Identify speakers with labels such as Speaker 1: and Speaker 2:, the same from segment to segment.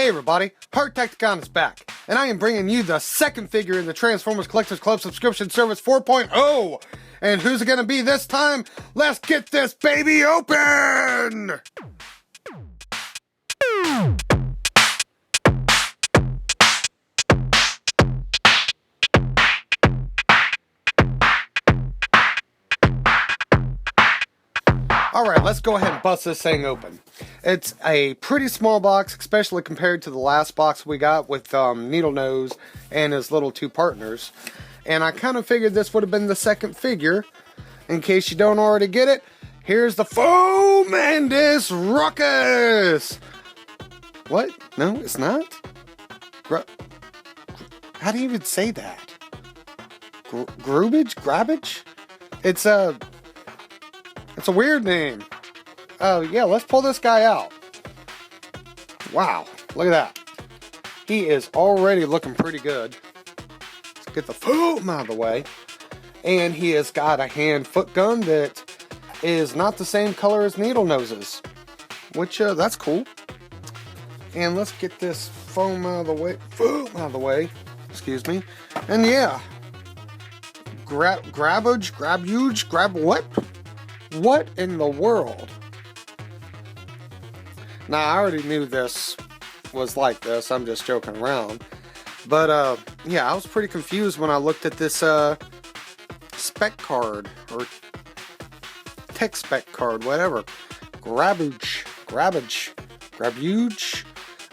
Speaker 1: Hey everybody, Hardtekticon is back, and I am bringing you the second figure in the Transformers Collectors Club subscription service 4.0. And who's it gonna be this time? Let's get this baby open! Alright, let's go ahead and bust this thing open. It's a pretty small box, especially compared to the last box we got with Needle Nose and his little two partners. And I kind of figured this would have been the second figure. In case you don't already get it, here's the Triggercon Ruckus! What? No, it's not? How do you even say that? Grabuge? Grabuge? It's a weird name. Oh, yeah, let's pull this guy out. Wow, look at that. He is already looking pretty good. Let's get the foam out of the way. And he has got a hand-foot gun that is not the same color as Needle Nose's, which, that's cool. And let's get this foam out of the way. Foam out of the way. Excuse me. And yeah. Grabuge? What? What in the world? Now, I already knew this was like this. I'm just joking around. But, yeah, I was pretty confused when I looked at this, spec card. Or tech spec card, whatever. Grabuge.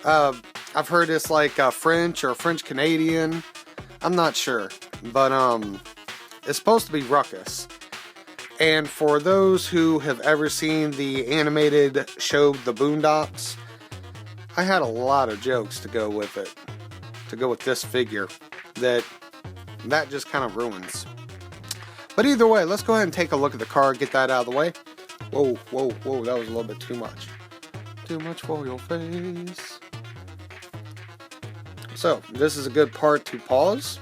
Speaker 1: I've heard it's like French or French-Canadian. I'm not sure. But, it's supposed to be Ruckus. And for those who have ever seen the animated show The Boondocks, I had a lot of jokes to go with it. To go with this figure. That just kind of ruins. But either way, let's go ahead and take a look at the card, get that out of the way. Whoa, that was a little bit too much. Too much for your face. So, this is a good part to pause.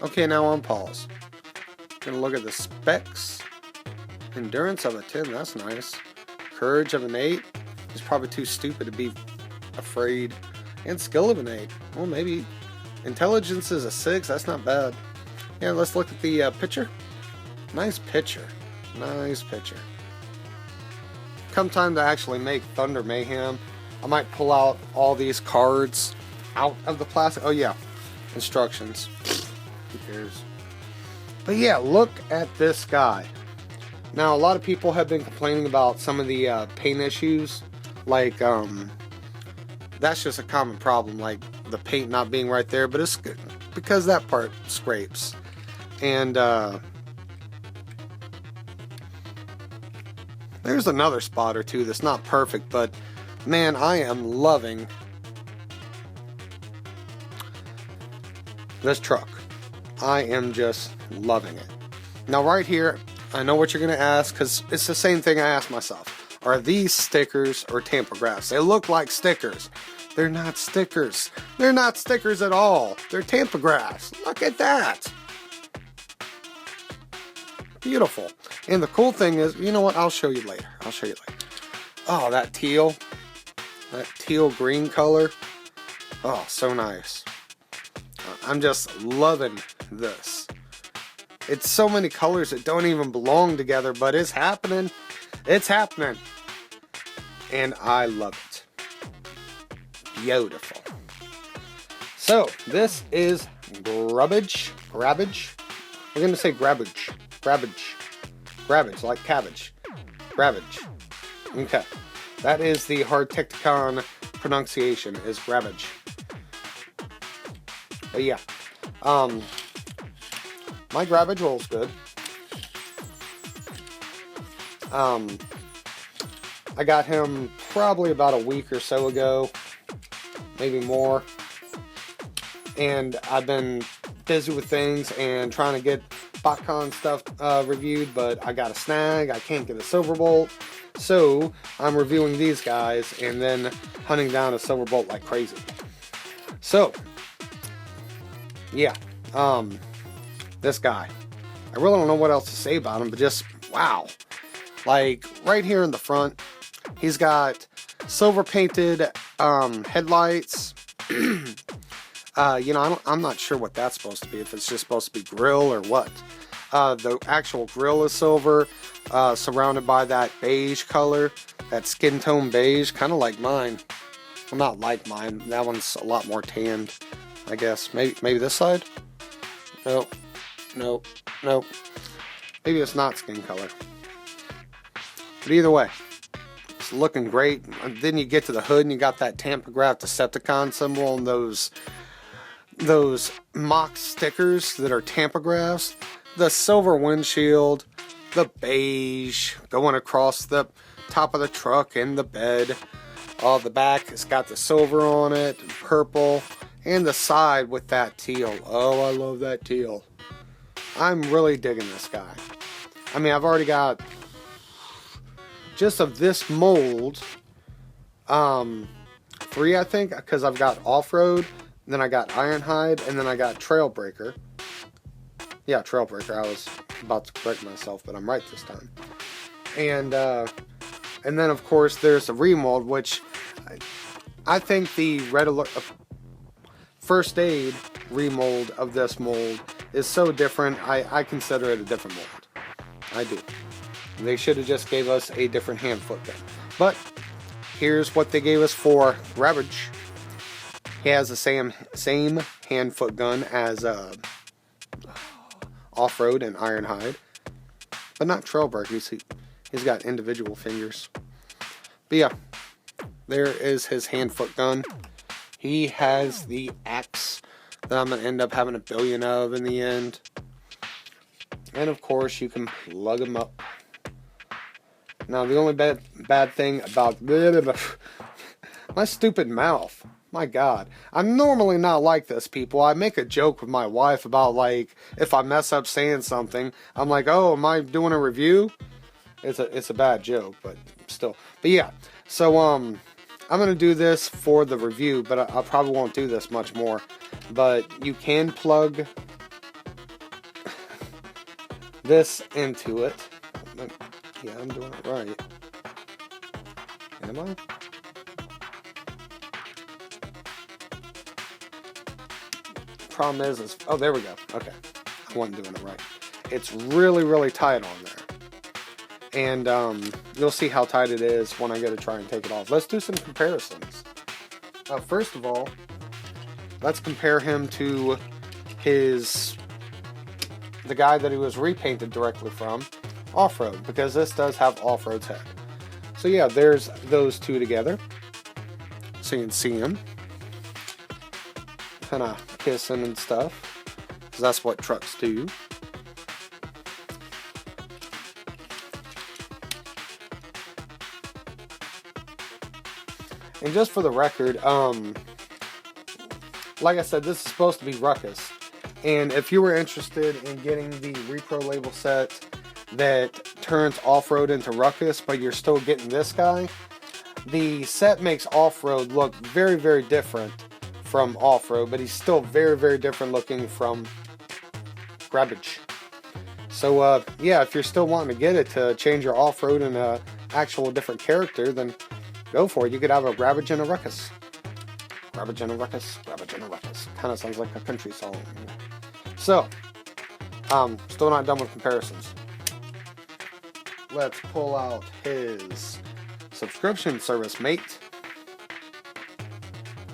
Speaker 1: Okay, now on pause. Gonna look at the specs. Endurance of a 10, that's nice. Courage of an 8. He's probably too stupid to be afraid. And skill of an 8. Well, maybe. Intelligence is a 6, that's not bad. Yeah, let's look at the picture. Nice picture. Nice picture. Come time to actually make Thunder Mayhem, I might pull out all these cards out of the plastic. Oh yeah, instructions. Who cares? But yeah, look at this guy. Now, a lot of people have been complaining about some of the paint issues. Like, that's just a common problem, like the paint not being right there. But it's good because that part scrapes. And there's another spot or two that's not perfect. But, man, I am loving this truck. I am just loving it. Now, right here, I know what you're going to ask, because it's the same thing I asked myself. Are these stickers or tampograph? They look like stickers. They're not stickers. They're not stickers at all. They're tampograph. Look at that. Beautiful. And the cool thing is, you know what? I'll show you later. Oh, that teal. That teal green color. Oh, so nice. I'm just loving this. It's so many colors that don't even belong together, but it's happening. It's happening. And I love it. Beautiful. So, this is Grabuge. We're going to say Grabuge. Grabuge, like cabbage. Grabuge. Okay. That is the Hardtekticon pronunciation, is Grabuge. But yeah. My Grabuge rolls good. I got him probably about a week or so ago, maybe more. And I've been busy with things and trying to get BotCon stuff reviewed, but I got a snag. I can't get a Silverbolt. So I'm reviewing these guys and then hunting down a Silverbolt like crazy. So, yeah. This guy. I really don't know what else to say about him, but just, wow. Like, right here in the front, he's got silver painted headlights. You know, I'm not sure what that's supposed to be, if it's just supposed to be grill or what. The actual grill is silver, surrounded by that beige color, that skin tone beige, kind of like mine. Well, not like mine, that one's a lot more tanned, I guess. Maybe this side? Nope, nope, nope. Maybe it's not skin color. But either way, it's looking great. And then you get to the hood and you got that Tampograph Decepticon symbol and those mock stickers that are Tampagraphs. The silver windshield, the beige going across the top of the truck and the bed. The back has got the silver on it, purple, and the side with that teal. Oh, I love that teal. I'm really digging this guy. I mean, I've already got just of this mold, 3 I think, because I've got off-road, then I got Ironhide, and then I got Trailbreaker. Yeah, Trailbreaker. I was about to correct myself, but I'm right this time. And then of course there's a remold, which I think the Red Alert First Aid remold of this mold is so different. I consider it a different mold. I do. They should have just gave us a different hand-foot gun. But here's what they gave us for Grabuge. He has the same hand-foot gun as Off-Road and Ironhide, but not Trailbreaker. He's got individual fingers. But yeah, there is his hand-foot gun. He has the axe that I'm going to end up having a billion of in the end. And of course, you can plug him up. Now, the only bad thing about my stupid mouth. My God, I'm normally not like this, people. I make a joke with my wife about, like, if I mess up saying something, I'm like, oh, am I doing a review? It's a bad joke, but still. But yeah, so I'm gonna do this for the review, but I probably won't do this much more. But you can plug this into it. Yeah, I'm doing it right. Am I? Problem is oh, there we go. Okay, I wasn't doing it right. It's really tight on there, and you'll see how tight it is when I go to try and take it off. Let's do some comparisons. First of all, let's compare him to the guy that he was repainted directly from, Off-Road, because this does have Off-Road's head. So yeah, there's those two together, so you can see him kind of kissing and stuff, because that's what trucks do. And just for the record, like I said, this is supposed to be Ruckus. And if you were interested in getting the Repro label set that turns Off-Road into Ruckus, but you're still getting this guy, the set makes Off-Road look very different from Off-Road, but he's still very different looking from Grabuge. So yeah, if you're still wanting to get it to change your Off-Road in a actual different character, then go for it. You could have a Grabuge and a Ruckus. Grabuge and a Ruckus, Grabuge and a Ruckus. Kind of sounds like a country song. So, still not done with comparisons. Let's pull out his subscription service mate.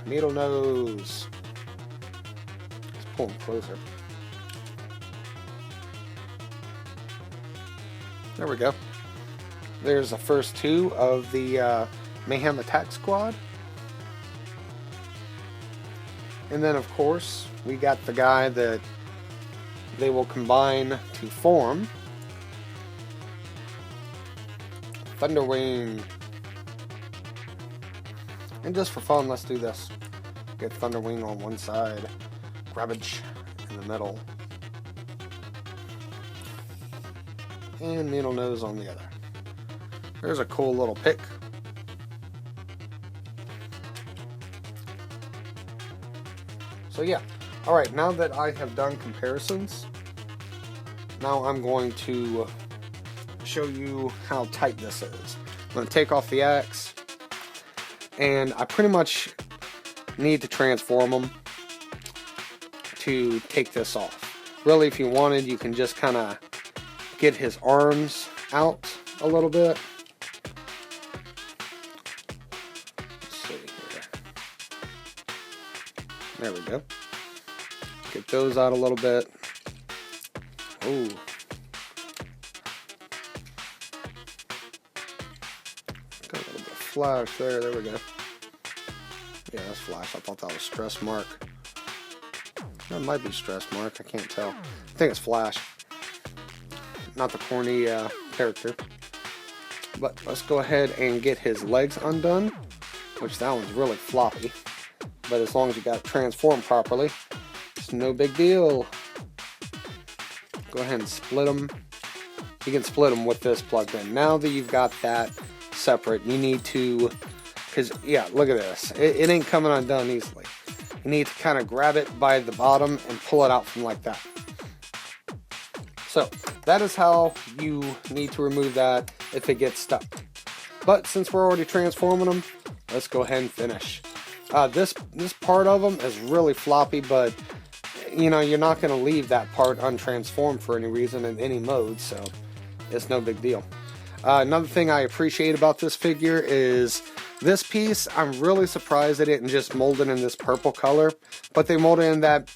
Speaker 1: Needle nose. Let's pull him closer. There we go. There's the first two of the Mayhem Attack Squad. And then, of course, we got the guy that they will combine to form Thunderwing. And just for fun, let's do this. Get Thunderwing on one side, Grabuge in the middle, and Needle Nose on the other. There's a cool little pick. So yeah, alright, now that I have done comparisons, now I'm going to show you how tight this is. I'm going to take off the axe, and I pretty much need to transform him to take this off. Really, if you wanted, you can just kind of get his arms out a little bit. Let's see here. There we go. Get those out a little bit. Ooh. Got a little bit of flash there. There we go. Yeah, that's flash. I thought that was stress mark. That might be stress mark. I can't tell. I think it's flash. Not the corny character. But let's go ahead and get his legs undone, which that one's really floppy. But as long as you got it transformed properly, it's no big deal. Go ahead and split them. You can split them with this plugged in. Now that you've got that separate, you need to, because yeah, look at this. It ain't coming undone easily. You need to kind of grab it by the bottom and pull it out from like that. So that is how you need to remove that if it gets stuck. But since we're already transforming them, let's go ahead and finish. This part of them is really floppy, but you know, you're not going to leave that part untransformed for any reason in any mode, so it's no big deal. Another thing I appreciate about this figure is this piece. I'm really surprised they didn't just mold it in this purple color, but they molded in that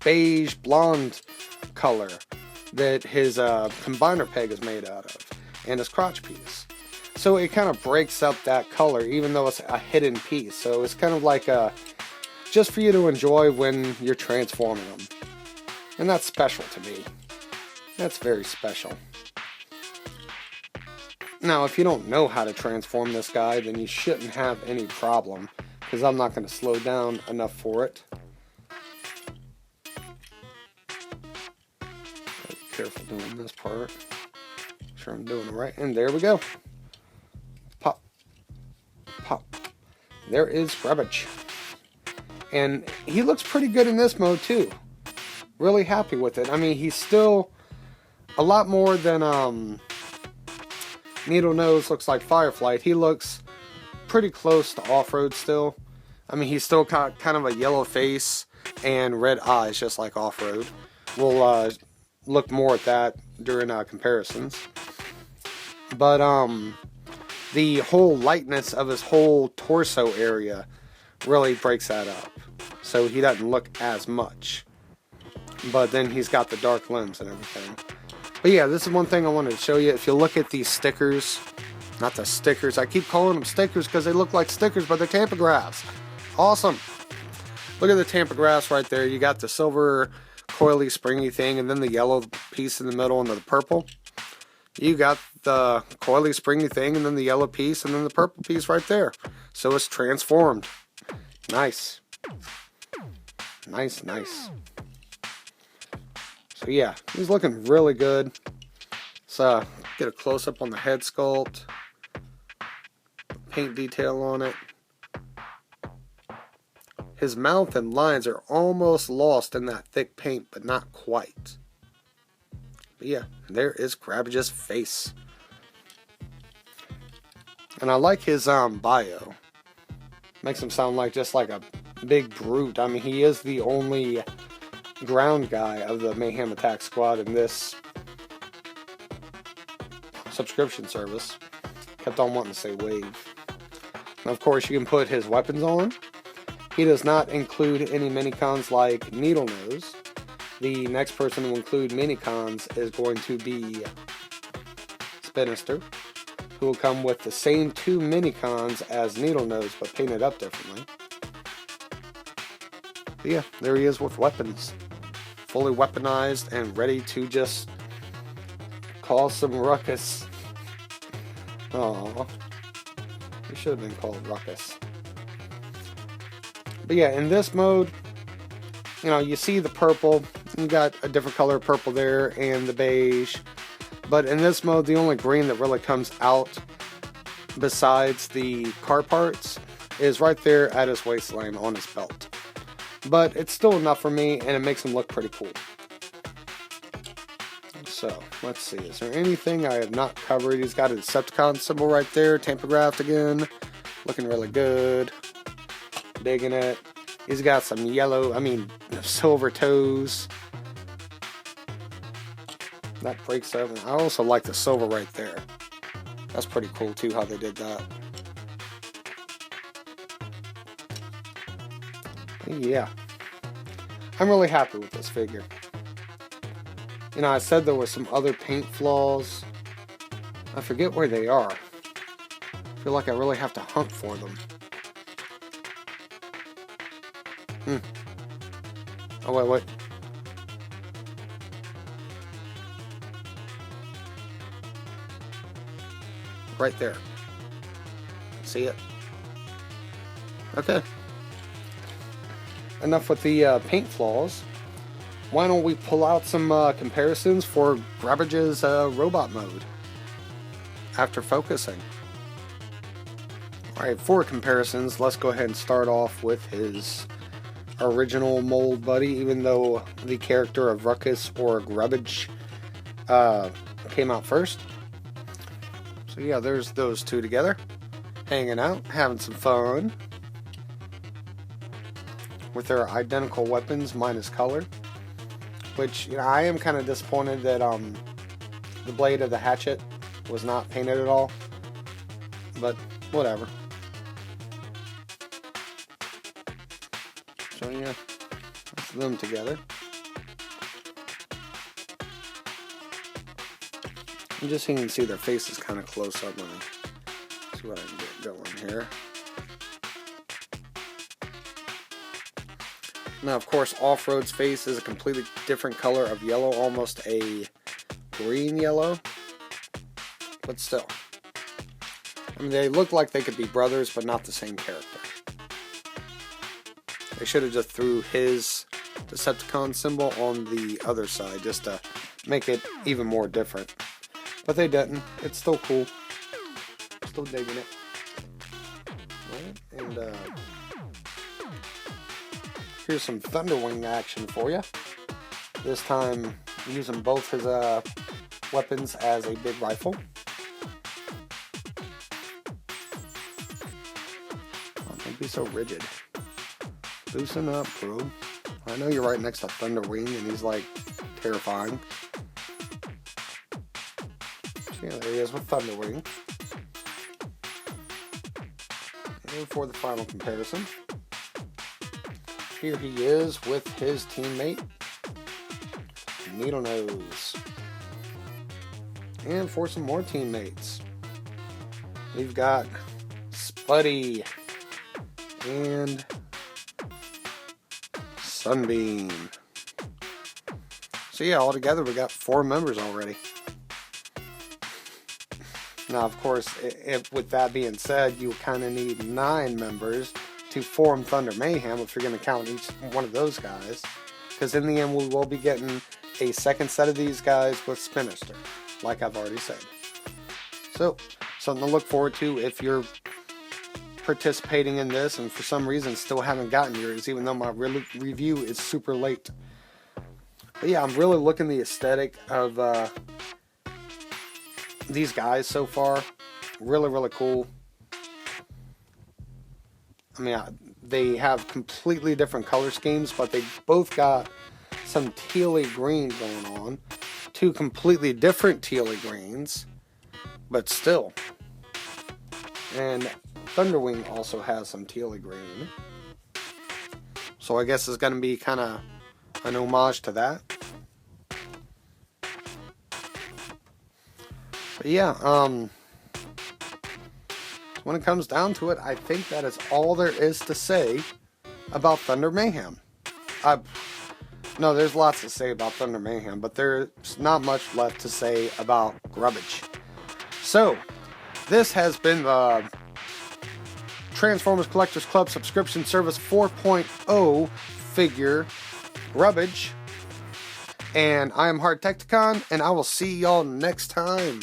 Speaker 1: beige blonde color that his combiner peg is made out of, and his crotch piece. So it kind of breaks up that color, even though it's a hidden piece. So it's kind of like a just for you to enjoy when you're transforming them. And that's special to me. That's very special. Now, if you don't know how to transform this guy, then you shouldn't have any problem, because I'm not going to slow down enough for it. Be careful doing this part. Make sure I'm doing it right. And there we go. Pop. Pop. There is Grabuge. And he looks pretty good in this mode too. Really happy with it. I mean, he's still a lot more than Needle Nose looks like Fireflight. He looks pretty close to Off-Road still. I mean, he's still kind of a yellow face and red eyes, just like Off-Road. We'll look more at that during comparisons. But the whole lightness of his whole torso area really breaks that up, so he doesn't look as much. But then he's got the dark limbs and everything. But yeah, this is one thing I wanted to show you. If you look at these stickers, not the stickers, I keep calling them stickers because they look like stickers, but they're tampographies. Awesome. Look at the tampographies right there. You got the silver coily springy thing, and then the yellow piece in the middle, and the purple. You got the coily springy thing, and then the yellow piece, and then the purple piece right there. So it's transformed. Nice. Nice, nice. So yeah, he's looking really good. Let's get a close-up on the head sculpt. Paint detail on it. His mouth and lines are almost lost in that thick paint, but not quite. But yeah, there is Grabuge's face. And I like his bio. Makes him sound like just like a big brute. I mean, he is the only ground guy of the Mayhem Attack Squad in this subscription service. Kept on wanting to say wave. And of course, you can put his weapons on. He does not include any minicons like Needle Nose. The next person to include minicons is going to be Spinister, who will come with the same 2 minicons as Needle Nose, but painted up differently. But yeah, there he is with weapons. Fully weaponized and ready to just cause some ruckus. Aww. He should have been called Ruckus. But yeah, in this mode, you know, you see the purple. You got a different color of purple there and the beige. But in this mode, the only green that really comes out besides the car parts is right there at his waistline on his belt. But it's still enough for me, and it makes him look pretty cool. So, let's see. Is there anything I have not covered? He's got a Decepticon symbol right there, tampographed again. Looking really good. Digging it. He's got some yellow, silver toes. That breaks open. I also like the silver right there. That's pretty cool too, how they did that. Yeah. I'm really happy with this figure. You know, I said there were some other paint flaws. I forget where they are. I feel like I really have to hunt for them. Oh, wait. Right there. See it? Okay. Enough with the paint flaws. Why don't we pull out some comparisons for Grabuge's robot mode after focusing. Alright, for comparisons, let's go ahead and start off with his original mold buddy, even though the character of Ruckus or Grabuge came out first. So yeah, there's those two together, hanging out, having some fun with their identical weapons minus color. Which, you know, I am kind of disappointed that the blade of the hatchet was not painted at all, but whatever. So yeah, that's them together. And just so you can see their faces kind of close up. Let me see what I can get going here. Now, of course, Off-Road's face is a completely different color of yellow, almost a green yellow. But still. I mean, they look like they could be brothers, but not the same character. They should have just threw his Decepticon symbol on the other side, just to make it even more different. But they didn't. It's still cool. Still digging it. Right? And, here's some Thunderwing action for you. This time using both his weapons as a big rifle. Oh, don't be so rigid. Loosen up, bro. I know you're right next to Thunderwing and he's like terrifying. So yeah, there he is with Thunderwing. And for the final comparison, here he is with his teammate, Needle Nose. And for some more teammates, we've got Spuddy and Sunbeam. So yeah, altogether we got 4 members already. Now, of course, with that being said, you kind of need 9 members to form Thunder Mayhem if you're going to count each one of those guys. Because in the end, we will be getting a second set of these guys with Spinister, like I've already said. So, something to look forward to if you're participating in this and for some reason still haven't gotten yours, even though my review is super late. But yeah, I'm really looking the aesthetic of these guys so far. Really, really cool. I mean, they have completely different color schemes, but they both got some tealy green going on. 2 completely different tealy greens, but still. And Thunderwing also has some tealy green. So I guess it's going to be kind of an homage to that. But yeah, when it comes down to it, I think that is all there is to say about Thunder Mayhem. No, there's lots to say about Thunder Mayhem, but there's not much left to say about Grabuge. So, this has been the Transformers Collectors Club Subscription Service 4.0 figure Grabuge. And I am Hardtekticon, and I will see y'all next time.